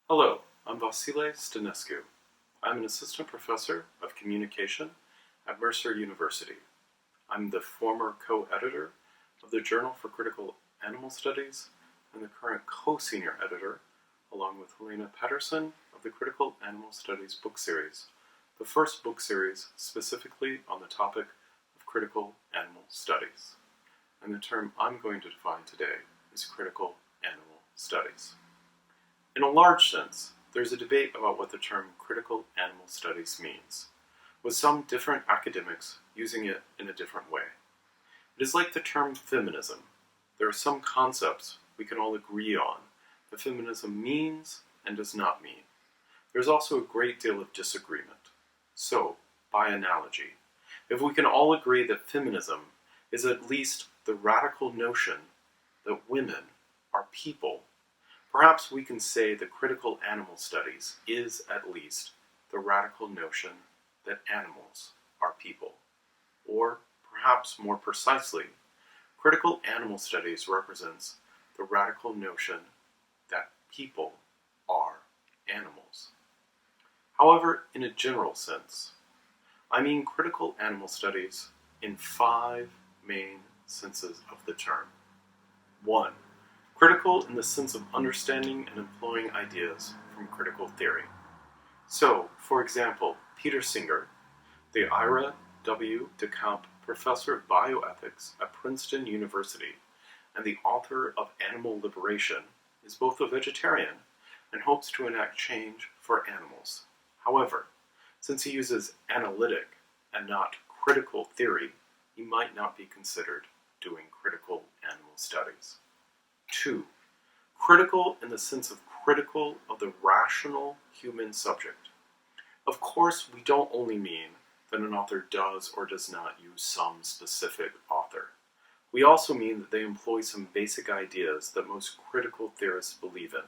Hello, I'm Vasile Stanescu. I'm an assistant professor of communication at Mercer University. I'm the former co-editor of the Journal for Critical Animal Studies and the current co-senior editor, along with Helena Patterson, of the Critical Animal Studies book series, the first book series specifically on the topic of critical animal studies. And the term I'm going to define today is critical animal studies. In a large sense, there's a debate about what the term critical animal studies means, with some different academics using it in a different way. It is like the term feminism. There are some concepts we can all agree on that feminism means and does not mean. There's also a great deal of disagreement. So, by analogy, if we can all agree that feminism is at least the radical notion that women are people, perhaps we can say that critical animal studies is at least the radical notion that animals are people. Or, perhaps more precisely, critical animal studies represents the radical notion that people are animals. However, in a general sense, I mean critical animal studies in 5 main senses of the term. 1. Critical in the sense of understanding and employing ideas from critical theory. So, for example, Peter Singer, the Ira W. DeCamp Professor of Bioethics at Princeton University and the author of Animal Liberation, is both a vegetarian and hopes to enact change for animals. However, since he uses analytic and not critical theory, he might not be considered doing critical animal studies. 2. Critical in the sense of critical of the rational human subject. Of course, we don't only mean that an author does or does not use some specific author. We also mean that they employ some basic ideas that most critical theorists believe in.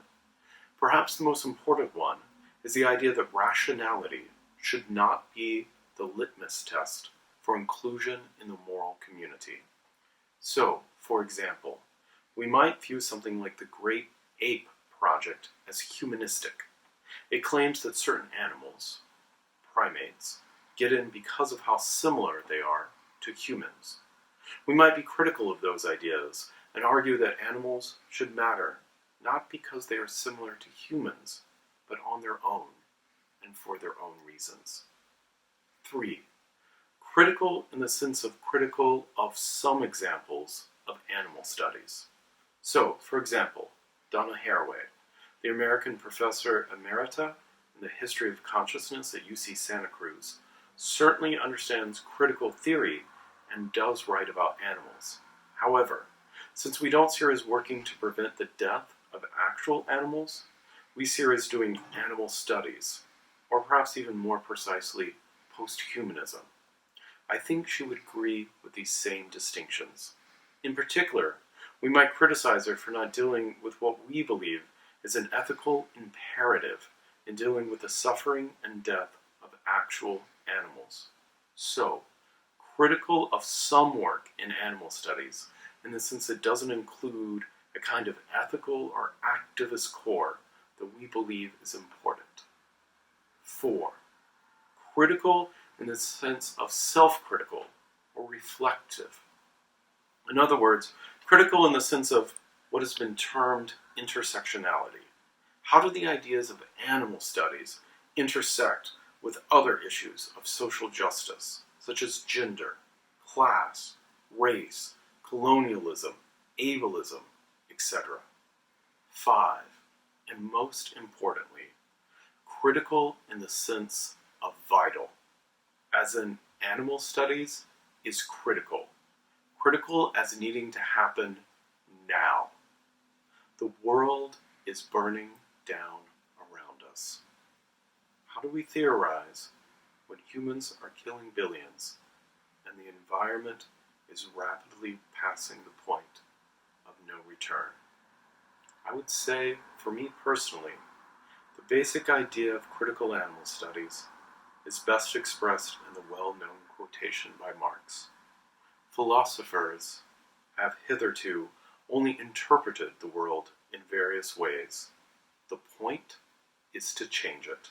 Perhaps the most important one is the idea that rationality should not be the litmus test for inclusion in the moral community. So, for example, we might view something like the Great Ape Project as humanistic. It claims that certain animals, primates, get in because of how similar they are to humans. We might be critical of those ideas and argue that animals should matter, not because they are similar to humans, but on their own and for their own reasons. 3. Critical in the sense of critical of some examples of animal studies. So, for example, Donna Haraway, the American Professor Emerita in the History of Consciousness at UC Santa Cruz, certainly understands critical theory and does write about animals. However, since we don't see her as working to prevent the death of actual animals, we see her as doing animal studies, or perhaps even more precisely, posthumanism. I think she would agree with these same distinctions. In particular, we might criticize her for not dealing with what we believe is an ethical imperative in dealing with the suffering and death of actual animals. So, critical of some work in animal studies, in the sense it doesn't include a kind of ethical or activist core that we believe is important. 4. Critical in the sense of self-critical or reflective. In other words, critical in the sense of what has been termed intersectionality. How do the ideas of animal studies intersect with other issues of social justice, such as gender, class, race, colonialism, ableism, etc.? 5. And most importantly, critical in the sense of vital, as in animal studies is critical. Critical as needing to happen now. The world is burning down around us. How do we theorize when humans are killing billions and the environment is rapidly passing the point of no return? I would say, for me personally, the basic idea of critical animal studies is best expressed in the well-known quotation by Marx. Philosophers have hitherto only interpreted the world in various ways. The point is to change it.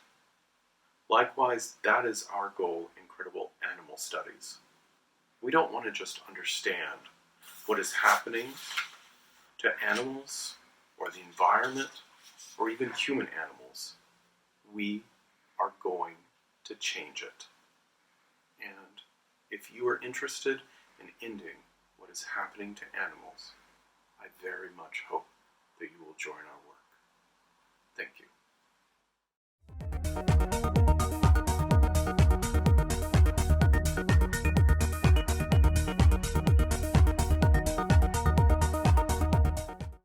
Likewise, that is our goal in critical animal studies. We don't want to just understand what is happening to animals or the environment or even human animals. We are going to change it. And if you are interested in ending what is happening to animals, I very much hope